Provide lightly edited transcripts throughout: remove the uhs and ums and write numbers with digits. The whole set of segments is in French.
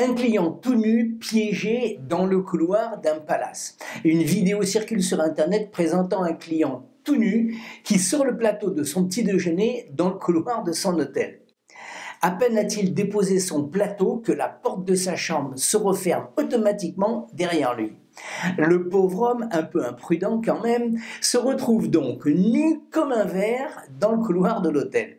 Un client tout nu piégé dans le couloir d'un palace. Une vidéo circule sur internet présentant un client tout nu qui sort le plateau de son petit déjeuner dans le couloir de son hôtel. À peine a-t-il déposé son plateau que la porte de sa chambre se referme automatiquement derrière lui. Le pauvre homme, un peu imprudent quand même, se retrouve donc nu comme un verre dans le couloir de l'hôtel.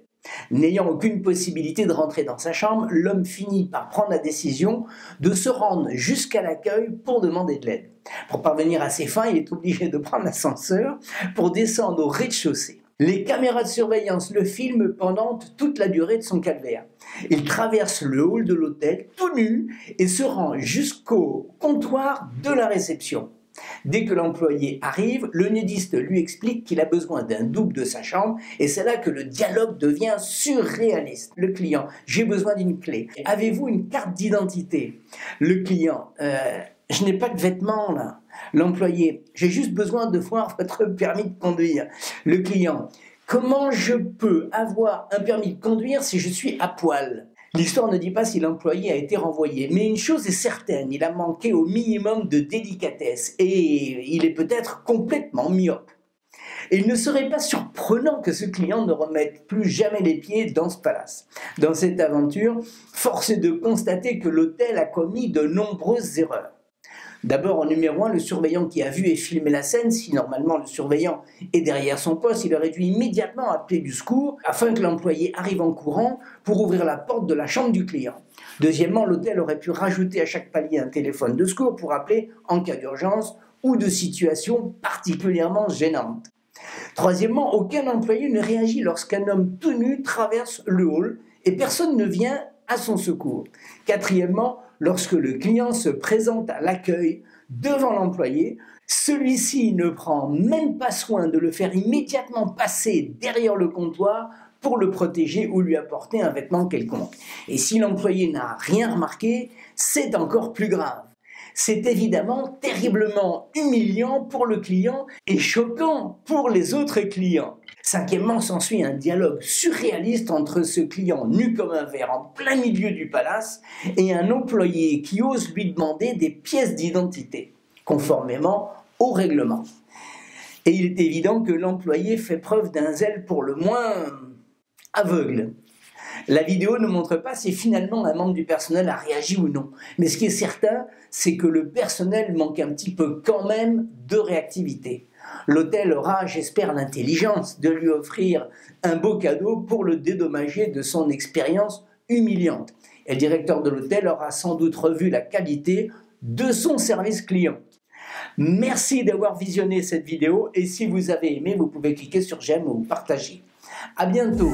N'ayant aucune possibilité de rentrer dans sa chambre, l'homme finit par prendre la décision de se rendre jusqu'à l'accueil pour demander de l'aide. Pour parvenir à ses fins, il est obligé de prendre l'ascenseur pour descendre au rez-de-chaussée. Les caméras de surveillance le filment pendant toute la durée de son calvaire. Il traverse le hall de l'hôtel tout nu et se rend jusqu'au comptoir de la réception. Dès que l'employé arrive, le nudiste lui explique qu'il a besoin d'un double de sa chambre et c'est là que le dialogue devient surréaliste. Le client, j'ai besoin d'une clé. Avez-vous une carte d'identité? Le client, je n'ai pas de vêtements là. L'employé, j'ai juste besoin de voir votre permis de conduire. Le client, comment je peux avoir un permis de conduire si je suis à poil? L'histoire ne dit pas si l'employé a été renvoyé, mais une chose est certaine, il a manqué au minimum de délicatesse et il est peut-être complètement myope. Et il ne serait pas surprenant que ce client ne remette plus jamais les pieds dans ce palace. Dans cette aventure, force est de constater que l'hôtel a commis de nombreuses erreurs. D'abord, en numéro 1, le surveillant qui a vu et filmé la scène, si normalement le surveillant est derrière son poste, il aurait dû immédiatement appeler du secours afin que l'employé arrive en courant pour ouvrir la porte de la chambre du client. Deuxièmement, l'hôtel aurait pu rajouter à chaque palier un téléphone de secours pour appeler en cas d'urgence ou de situation particulièrement gênante. Troisièmement, aucun employé ne réagit lorsqu'un homme tout nu traverse le hall et personne ne vient à son secours. Quatrièmement, lorsque le client se présente à l'accueil devant l'employé, celui-ci ne prend même pas soin de le faire immédiatement passer derrière le comptoir pour le protéger ou lui apporter un vêtement quelconque. Et si l'employé n'a rien remarqué, c'est encore plus grave. C'est évidemment terriblement humiliant pour le client et choquant pour les autres clients. Cinquièmement, s'ensuit un dialogue surréaliste entre ce client nu comme un verre en plein milieu du palace et un employé qui ose lui demander des pièces d'identité, conformément au règlement. Et il est évident que l'employé fait preuve d'un zèle pour le moins aveugle. La vidéo ne montre pas si finalement un membre du personnel a réagi ou non. Mais ce qui est certain, c'est que le personnel manque un petit peu quand même de réactivité. L'hôtel aura, j'espère, l'intelligence de lui offrir un beau cadeau pour le dédommager de son expérience humiliante. Et le directeur de l'hôtel aura sans doute revu la qualité de son service client. Merci d'avoir visionné cette vidéo et si vous avez aimé, vous pouvez cliquer sur j'aime ou partager. À bientôt.